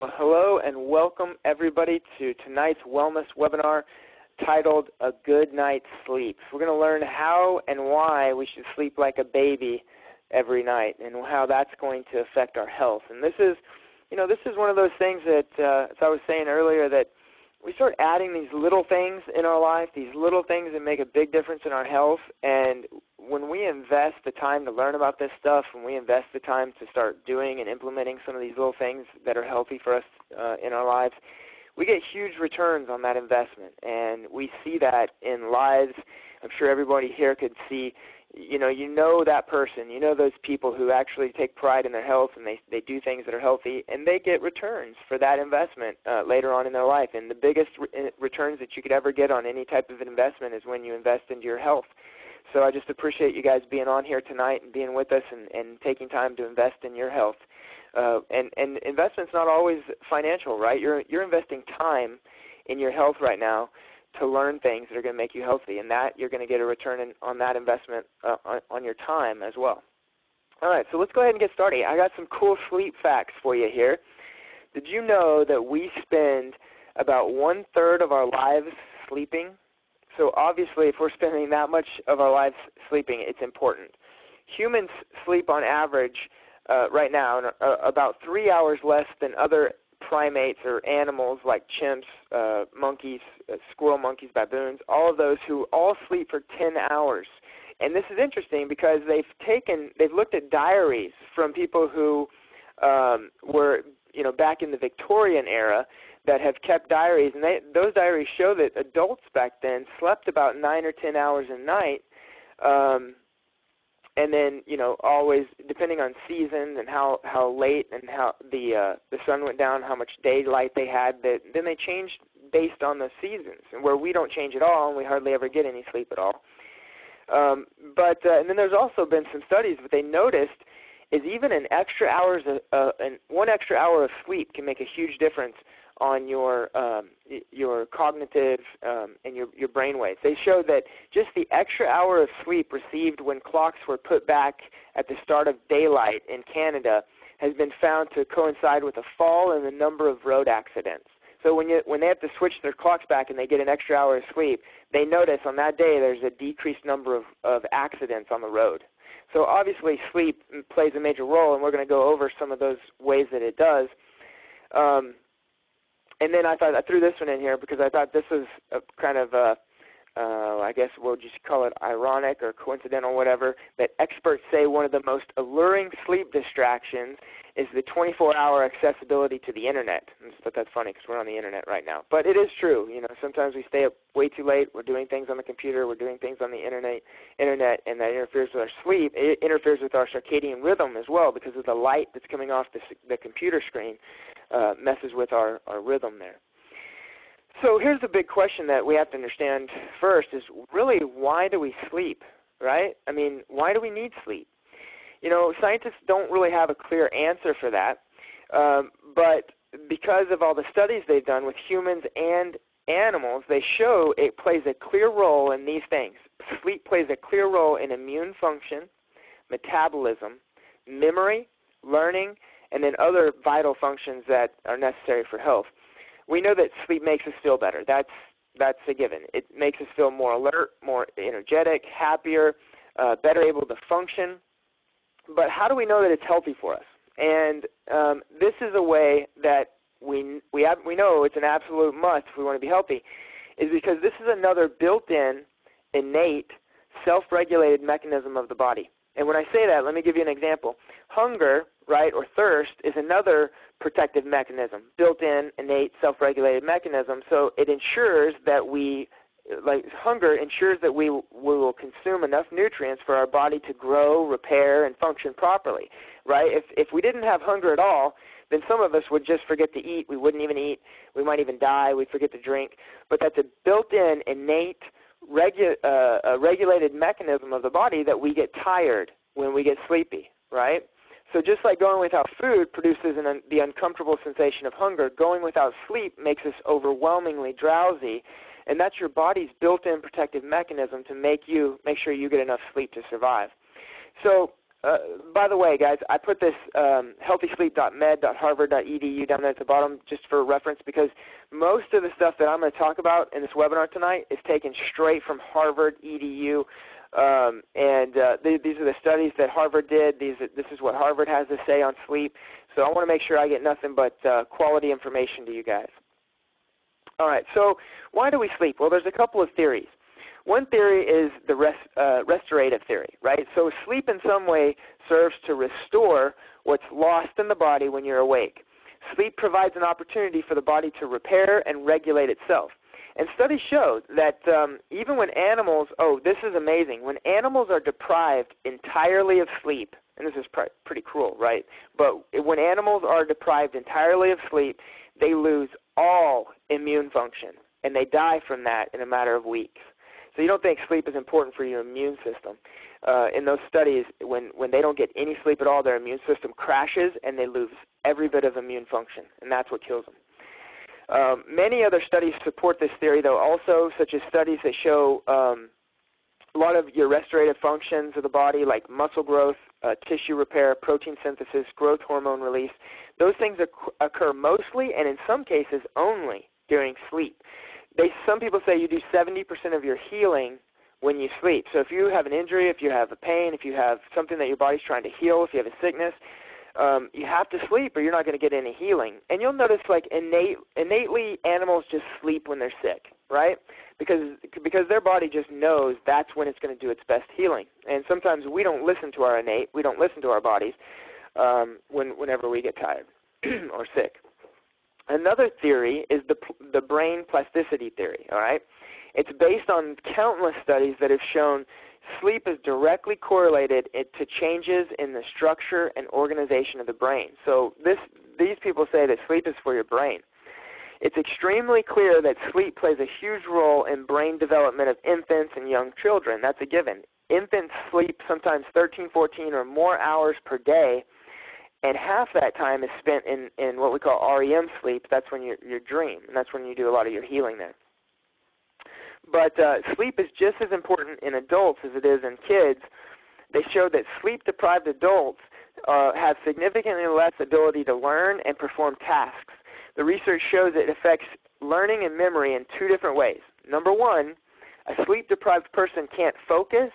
Well, hello and welcome everybody to tonight's wellness webinar titled A Good Night's Sleep. We're going to learn how and why we should sleep like a baby every night and how that's going to affect our health. And this is one of those things that, as I was saying earlier, that we start adding these little things in our life, these little things that make a big difference in our health. And when we invest the time to learn about this stuff, when we invest the time to start doing and implementing some of these little things that are healthy for us in our lives, we get huge returns on that investment. And we see that in lives. I'm sure everybody here could see, you know that person, you know those people who actually take pride in their health and they do things that are healthy, and they get returns for that investment later on in their life. And the biggest returns that you could ever get on any type of investment is when you invest into your health. So I just appreciate you guys being on here tonight and being with us and taking time to invest in your health. And investment's not always financial, right? You're investing time in your health right now to learn things that are going to make you healthy, and that you're going to get a return on that investment on your time as well. All right, so let's go ahead and get started. I got some cool sleep facts for you here. Did you know that we spend about 1/3 of our lives sleeping? So obviously, if we're spending that much of our lives sleeping, it's important. Humans sleep on average right now about 3 hours less than other primates or animals like chimps, monkeys, squirrel monkeys, baboons, all of those who all sleep for 10 hours. And this is interesting because they've looked at diaries from people who were, back in the Victorian era that have kept diaries, and those diaries show that adults back then slept about 9 or 10 hours a night. And then, always depending on season and how late and how the sun went down, how much daylight they had, then they changed based on the seasons, and where we don't change at all and we hardly ever get any sleep at all. And then there's also been some studies, what they noticed is even one extra hour of sleep can make a huge difference on your cognitive and your brain waves. They showed that just the extra hour of sleep received when clocks were put back at the start of daylight in Canada has been found to coincide with a fall in the number of road accidents. So when they have to switch their clocks back and they get an extra hour of sleep, they notice on that day there's a decreased number of accidents on the road. So obviously sleep plays a major role, and we're going to go over some of those ways that it does. And then I threw this one in here because I thought this was a kind of I guess we'll just call it ironic or coincidental, whatever, that experts say one of the most alluring sleep distractions is the 24-hour accessibility to the Internet. But that's funny because we're on the Internet right now. But it is true. Sometimes we stay up way too late. We're doing things on the computer. We're doing things on the Internet, and that interferes with our sleep. It interferes with our circadian rhythm as well because of the light that's coming off the computer screen messes with our rhythm there. So here's the big question that we have to understand first is really, why do we sleep, right? I mean, why do we need sleep? Scientists don't really have a clear answer for that, but because of all the studies they've done with humans and animals, they show it plays a clear role in these things. Sleep plays a clear role in immune function, metabolism, memory, learning, and then other vital functions that are necessary for health. We know that sleep makes us feel better. That's a given. It makes us feel more alert, more energetic, happier, better able to function. But how do we know that it's healthy for us? And this is a way that we know it's an absolute must if we want to be healthy, is because this is another built-in, innate, self-regulated mechanism of the body. And when I say that, let me give you an example. Hunger, right, or thirst is another protective mechanism, built-in, innate, self-regulated mechanism. So it ensures that hunger ensures that we will consume enough nutrients for our body to grow, repair, and function properly, right? If we didn't have hunger at all, then some of us would just forget to eat. We wouldn't even eat. We might even die. We'd forget to drink. But that's a built-in, innate, regulated mechanism of the body that we get tired when we get sleepy, right? So just like going without food produces the uncomfortable sensation of hunger, going without sleep makes us overwhelmingly drowsy, and that's your body's built-in protective mechanism to make sure you get enough sleep to survive. So by the way, guys, I put this healthysleep.med.harvard.edu down there at the bottom just for reference, because most of the stuff that I'm going to talk about in this webinar tonight is taken straight from Harvard EDU. These are the studies that Harvard did. This is what Harvard has to say on sleep. So I want to make sure I get nothing but quality information to you guys. All right, so why do we sleep? Well, there's a couple of theories. One theory is the restorative theory, right? So sleep in some way serves to restore what's lost in the body when you're awake. Sleep provides an opportunity for the body to repair and regulate itself. And studies show that even when animals, this is amazing, when animals are deprived entirely of sleep, and this is pretty cruel, right? But when animals are deprived entirely of sleep, they lose all immune function, and they die from that in a matter of weeks. So you don't think sleep is important for your immune system. In those studies, when they don't get any sleep at all, their immune system crashes and they lose every bit of immune function, and that's what kills them. Many other studies support this theory, though, also, such as studies that show a lot of your restorative functions of the body, like muscle growth, tissue repair, protein synthesis, growth hormone release. Those things occur mostly and in some cases only during sleep. Some people say you do 70% of your healing when you sleep. So if you have an injury, if you have a pain, if you have something that your body's trying to heal, if you have a sickness, you have to sleep or you're not going to get any healing. And you'll notice like innately animals just sleep when they're sick, right? Because their body just knows that's when it's going to do its best healing. And sometimes we don't listen to our innate, we don't listen to our bodies whenever we get tired or sick. Another theory is the brain plasticity theory, all right? It's based on countless studies that have shown sleep is directly correlated to changes in the structure and organization of the brain. So these people say that sleep is for your brain. It's extremely clear that sleep plays a huge role in brain development of infants and young children. That's a given. Infants sleep sometimes 13, 14 or more hours per day, and half that time is spent in what we call REM sleep. That's when you dream, and that's when you do a lot of your healing there. But sleep is just as important in adults as it is in kids. They show that sleep-deprived adults have significantly less ability to learn and perform tasks. The research shows it affects learning and memory in two different ways. Number one, a sleep-deprived person can't focus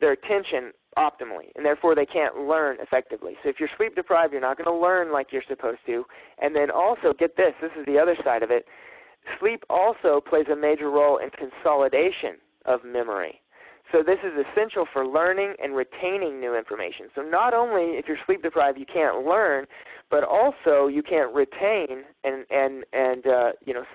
their attention optimally, and therefore they can't learn effectively. So if you're sleep-deprived, you're not going to learn like you're supposed to. And then also, get this is the other side of it, sleep also plays a major role in consolidation of memory. So this is essential for learning and retaining new information. So not only if you're sleep deprived you can't learn, but also you can't retain and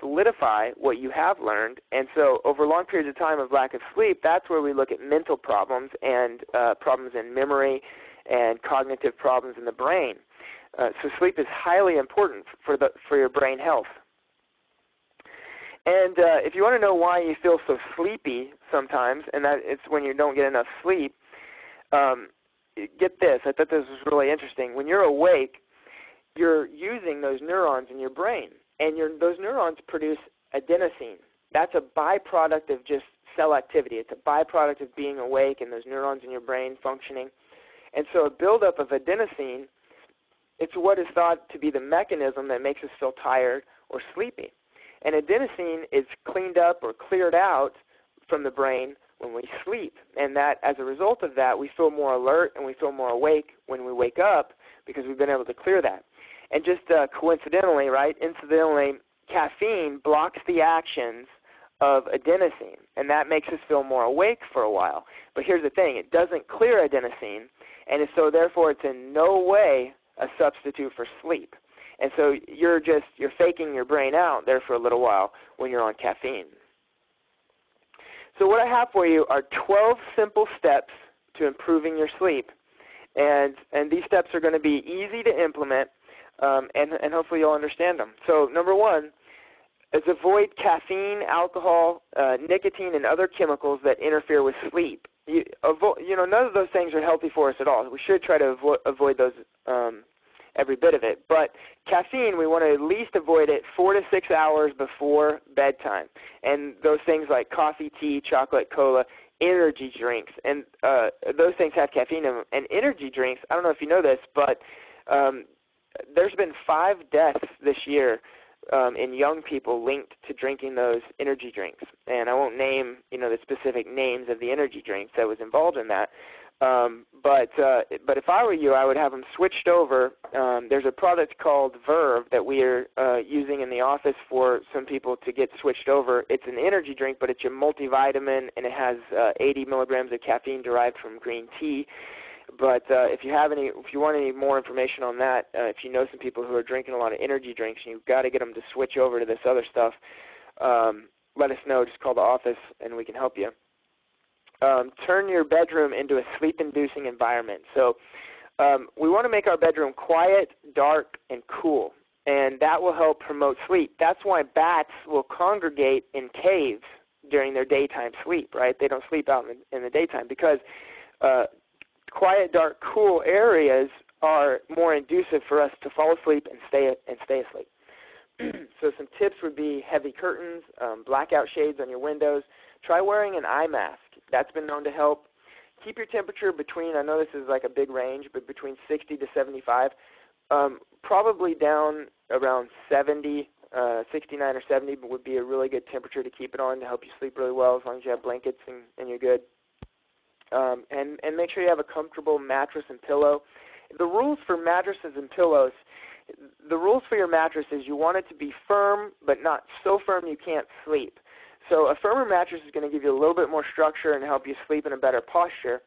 solidify what you have learned. And so over long periods of time of lack of sleep, that's where we look at mental problems and problems in memory and cognitive problems in the brain. So sleep is highly important for your brain health. And if you want to know why you feel so sleepy sometimes, and that it's when you don't get enough sleep, get this. I thought this was really interesting. When you're awake, you're using those neurons in your brain, and those neurons produce adenosine. That's a byproduct of just cell activity. It's a byproduct of being awake and those neurons in your brain functioning. And so a buildup of adenosine, it's what is thought to be the mechanism that makes us feel tired or sleepy. And adenosine is cleaned up or cleared out from the brain when we sleep. And that, as a result of that, we feel more alert and we feel more awake when we wake up because we've been able to clear that. And just coincidentally, right, incidentally, caffeine blocks the actions of adenosine, and that makes us feel more awake for a while. But here's the thing, it doesn't clear adenosine, and so therefore it's in no way a substitute for sleep. And so you're faking your brain out there for a little while when you're on caffeine. So what I have for you are 12 simple steps to improving your sleep. And these steps are going to be easy to implement, and hopefully you'll understand them. So number one is avoid caffeine, alcohol, nicotine, and other chemicals that interfere with sleep. None of those things are healthy for us at all. We should try to avoid those every bit of it. But caffeine, we want to at least avoid it 4 to 6 hours before bedtime. And those things like coffee, tea, chocolate, cola, energy drinks, and those things have caffeine in them. And energy drinks, I don't know if you know this, but there's been 5 deaths this year in young people linked to drinking those energy drinks. And I won't name, the specific names of the energy drinks that was involved in that. But if I were you, I would have them switched over. There's a product called Verve that we are using in the office for some people to get switched over. It's an energy drink, but it's a multivitamin, and it has 80 milligrams of caffeine derived from green tea. But if you want any more information on that, if you know some people who are drinking a lot of energy drinks and you've got to get them to switch over to this other stuff, let us know. Just call the office and we can help you. Turn your bedroom into a sleep-inducing environment. So we want to make our bedroom quiet, dark, and cool, and that will help promote sleep. That's why bats will congregate in caves during their daytime sleep, right? They don't sleep out in the daytime because quiet, dark, cool areas are more inducive for us to fall asleep and stay asleep. So some tips would be heavy curtains, blackout shades on your windows. Try wearing an eye mask. That's been known to help. Keep your temperature between, I know this is like a big range, but between 60 to 75. Probably down around 70, 69 or 70 would be a really good temperature to keep it on to help you sleep really well as long as you have blankets and you're good. And make sure you have a comfortable mattress and pillow. The rules for mattresses and pillows, the rules for your mattress is you want it to be firm, but not so firm you can't sleep. So a firmer mattress is going to give you a little bit more structure and help you sleep in a better posture.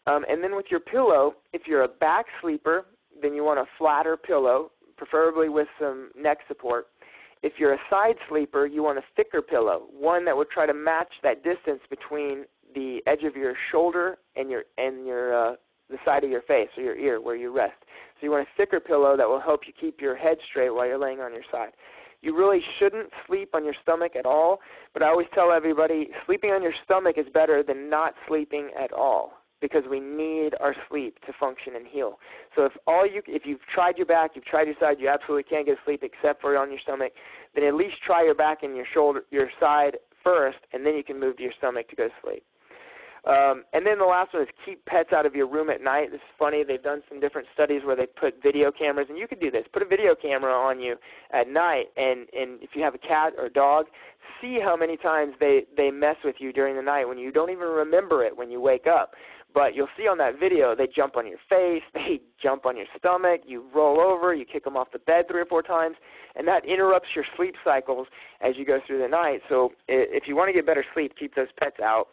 And then with your pillow, if you're a back sleeper, then you want a flatter pillow, preferably with some neck support. If you're a side sleeper, you want a thicker pillow, one that would try to match that distance between the edge of your shoulder and the side of your face or your ear where you rest. So you want a thicker pillow that will help you keep your head straight while you're laying on your side. You really shouldn't sleep on your stomach at all, but I always tell everybody sleeping on your stomach is better than not sleeping at all because we need our sleep to function and heal. So if you've tried your back, you've tried your side, you absolutely can't get sleep except for on your stomach, then at least try your back and your side first, and then you can move to your stomach to go to sleep. And then the last one is keep pets out of your room at night. This is funny. They've done some different studies where they put video cameras, and you can do this. Put a video camera on you at night, and if you have a cat or a dog, see how many times they mess with you during the night when you don't even remember it when you wake up. But you'll see on that video they jump on your face, they jump on your stomach, you roll over, you kick them off the bed 3 or 4 times, and that interrupts your sleep cycles as you go through the night. So if you want to get better sleep, keep those pets out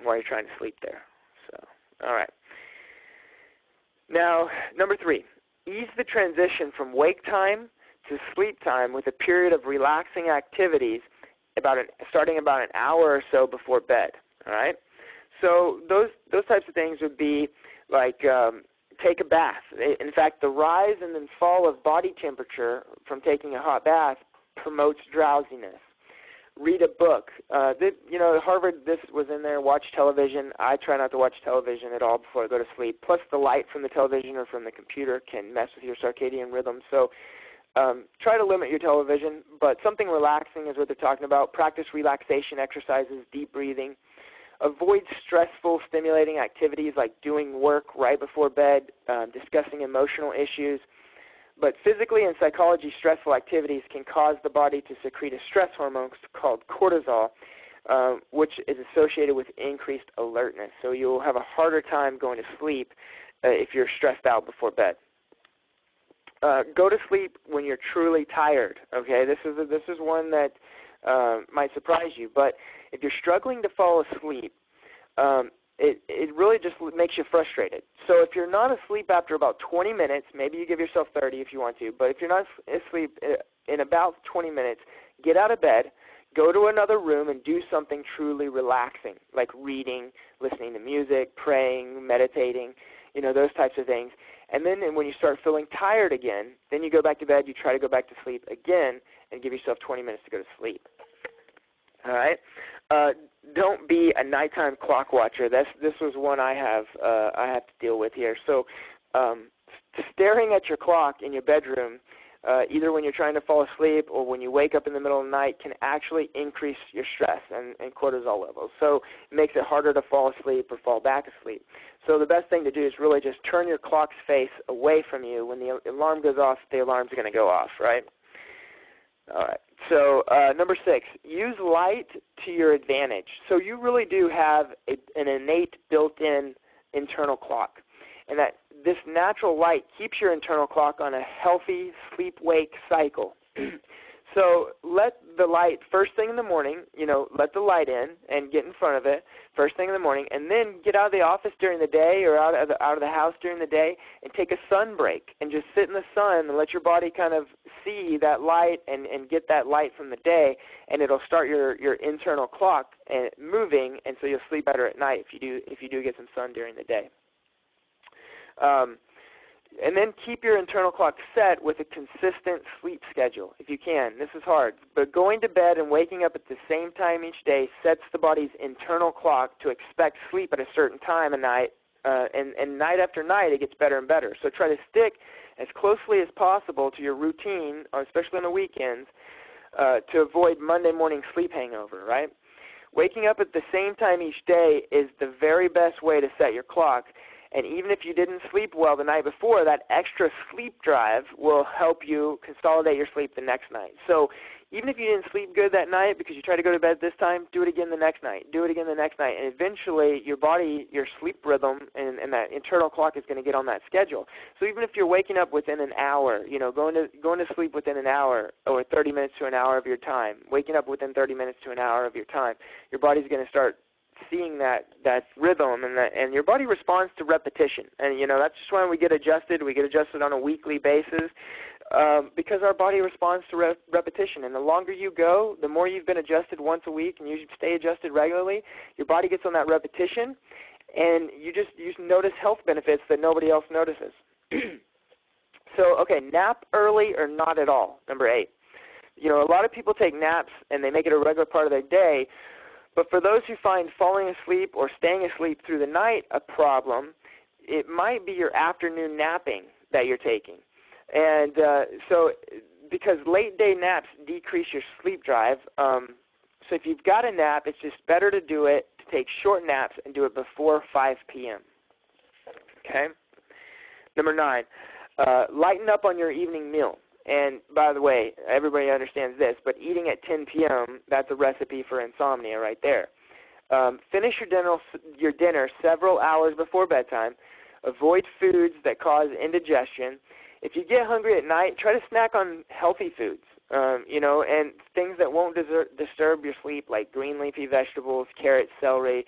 while you're trying to sleep there. So, all right. Now, number 3, ease the transition from wake time to sleep time with a period of relaxing activities starting about an hour or so before bed. All right. So those types of things would be like take a bath. In fact, the rise and then fall of body temperature from taking a hot bath promotes drowsiness. Read a book. Harvard, this was in there. Watch television. I try not to watch television at all before I go to sleep. Plus, the light from the television or from the computer can mess with your circadian rhythm. So try to limit your television, but something relaxing is what they're talking about. Practice relaxation exercises, deep breathing. Avoid stressful, stimulating activities like doing work right before bed, discussing emotional issues. But physically and psychology stressful activities can cause the body to secrete a stress hormone called cortisol, which is associated with increased alertness. So you'll have a harder time going to sleep if you're stressed out before bed. Go to sleep when you're truly tired. Okay, this is one that might surprise you, but if you're struggling to fall asleep, it really just makes you frustrated. So if you're not asleep after about 20 minutes, maybe you give yourself 30 if you want to, but if you're not asleep in about 20 minutes, get out of bed, go to another room and do something truly relaxing, like reading, listening to music, praying, meditating, those types of things. And then when you start feeling tired again, then you go back to bed, you try to go back to sleep again and give yourself 20 minutes to go to sleep. All right? Don't be a nighttime clock watcher. This was one I have to deal with here. So staring at your clock in your bedroom either when you're trying to fall asleep or when you wake up in the middle of the night, can actually increase your stress and cortisol levels. So it makes it harder to fall asleep or fall back asleep. So the best thing to do is really just turn your clock's face away from you. When the alarm goes off, the alarm's going to go off, right? All right. So number 6, use light to your advantage. So you really do have an innate built-in internal clock, and that this natural light keeps your internal clock on a healthy sleep-wake cycle. So let the light, first thing in the morning, let the light in and get in front of it first thing in the morning, and then get out of the office during the day or out of the house during the day and take a sun break and just sit in the sun and let your body kind of see that light and get that light from the day, and it'll start your internal clock moving, and so you'll sleep better at night if you do get some sun during the day. And then keep your internal clock set with a consistent sleep schedule if you can. This is hard, but going to bed and waking up at the same time each day sets the body's internal clock to expect sleep at a certain time a night, and night after night it gets better and better. So try to stick as closely as possible to your routine, especially on the weekends, to avoid Monday morning sleep hangover, right? Waking up at the same time each day is the very best way to set your clock. And even if you didn't sleep well the night before, that extra sleep drive will help you consolidate your sleep the next night. So even if you didn't sleep good that night because you tried to go to bed this time, do it again the next night. Do it again the next night. And eventually your body, your sleep rhythm, and that internal clock is going to get on that schedule. So even if you're waking up within an hour, going to sleep within an hour or 30 minutes to an hour of your time, waking up within 30 minutes to an hour of your time, your body's going to start seeing that rhythm, and your body responds to repetition. And that's just why we get adjusted. We get adjusted on a weekly basis because our body responds to repetition. And the longer you go, the more you've been adjusted once a week, and you stay adjusted regularly, your body gets on that repetition, and you notice health benefits that nobody else notices. So, okay, nap early or not at all, number 8. A lot of people take naps and they make it a regular part of their day. But for those who find falling asleep or staying asleep through the night a problem, it might be your afternoon napping that you're taking. And so because late day naps decrease your sleep drive, so if you've got a nap, it's just better to do it, to take short naps and do it before 5 p.m. Okay? Number 9, lighten up on your evening meal. And by the way, everybody understands this, but eating at 10 p.m., that's a recipe for insomnia right there. Finish your dinner several hours before bedtime. Avoid foods that cause indigestion. If you get hungry at night, try to snack on healthy foods, and things that won't disturb your sleep, like green leafy vegetables, carrots, celery.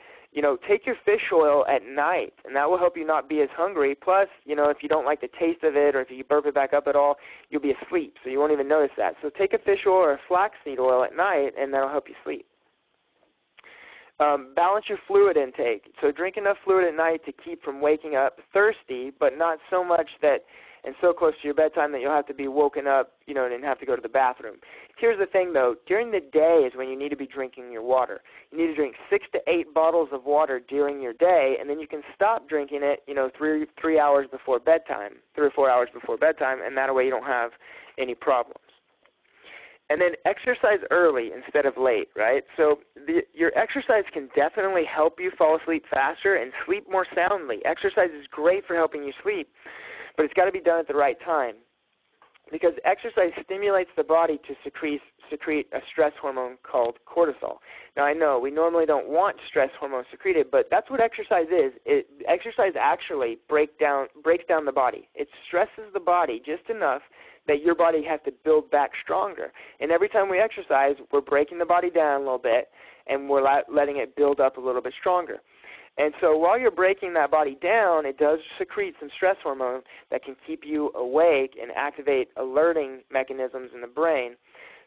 Take your fish oil at night, and that will help you not be as hungry. Plus, if you don't like the taste of it or if you burp it back up at all, you'll be asleep, so you won't even notice that. So take a fish oil or a flaxseed oil at night, and that will help you sleep. Balance your fluid intake. So drink enough fluid at night to keep from waking up thirsty, but not so much and so close to your bedtime that you'll have to be woken up, and have to go to the bathroom. Here's the thing, though. During the day is when you need to be drinking your water. You need to drink 6 to 8 bottles of water during your day, and then you can stop drinking it, 3 hours before bedtime, 3 or 4 hours before bedtime, and that way you don't have any problems. And then exercise early instead of late, right? So your exercise can definitely help you fall asleep faster and sleep more soundly. Exercise is great for helping you sleep, but it's got to be done at the right time, because exercise stimulates the body to secrete a stress hormone called cortisol. Now, I know we normally don't want stress hormones secreted, but that's what exercise is. Exercise actually breaks down the body. It stresses the body just enough that your body has to build back stronger. And every time we exercise, we're breaking the body down a little bit, and we're letting it build up a little bit stronger. And so while you're breaking that body down, it does secrete some stress hormone that can keep you awake and activate alerting mechanisms in the brain.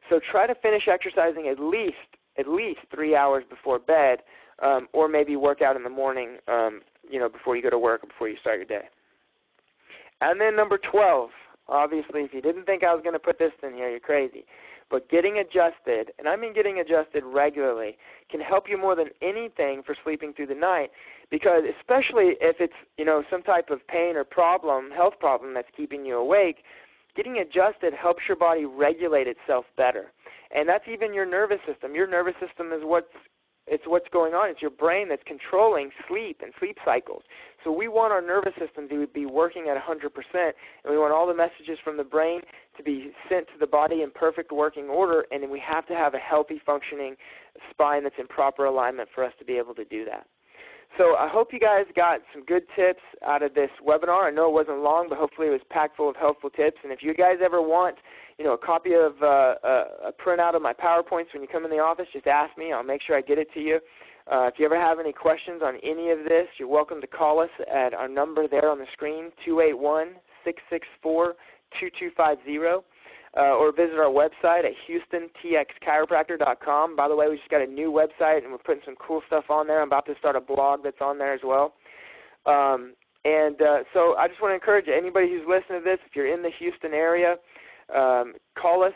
So try to finish exercising at least 3 hours before bed, or maybe work out in the morning, before you go to work or before you start your day. And then number 12, obviously, if you didn't think I was going to put this in here, you're crazy. But getting adjusted, and I mean getting adjusted regularly, can help you more than anything for sleeping through the night, because especially if it's, some type of pain or problem, health problem that's keeping you awake, getting adjusted helps your body regulate itself better. And that's even your nervous system. Your nervous system is what's going on. It's your brain that's controlling sleep and sleep cycles. So we want our nervous system to be working at 100%, and we want all the messages from the brain to be sent to the body in perfect working order, and then we have to have a healthy functioning spine that's in proper alignment for us to be able to do that. So I hope you guys got some good tips out of this webinar. I know it wasn't long, but hopefully it was packed full of helpful tips. And if you guys ever want, a copy of a printout of my PowerPoints when you come in the office, just ask me. I'll make sure I get it to you. If you ever have any questions on any of this, you're welcome to call us at our number there on the screen, 281-664-2250. Or visit our website at HoustonTXChiropractor.com. By the way, we just got a new website, and we're putting some cool stuff on there. I'm about to start a blog that's on there as well. So I just want to encourage anybody who's listening to this, if you're in the Houston area, call us,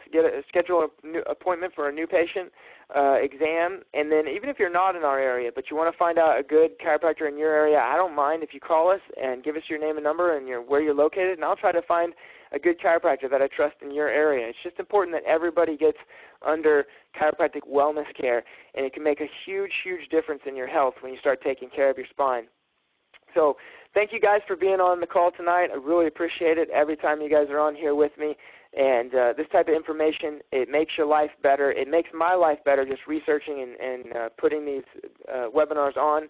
schedule an appointment for a new patient exam. And then even if you're not in our area, but you want to find out a good chiropractor in your area, I don't mind if you call us and give us your name and number and where you're located, and I'll try to find a good chiropractor that I trust in your area. It's just important that everybody gets under chiropractic wellness care, and it can make a huge, huge difference in your health when you start taking care of your spine. So thank you guys for being on the call tonight. I really appreciate it every time you guys are on here with me. And this type of information, it makes your life better. It makes my life better just researching and putting these webinars on.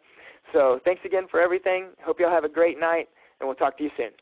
So thanks again for everything. Hope you all have a great night, and we'll talk to you soon.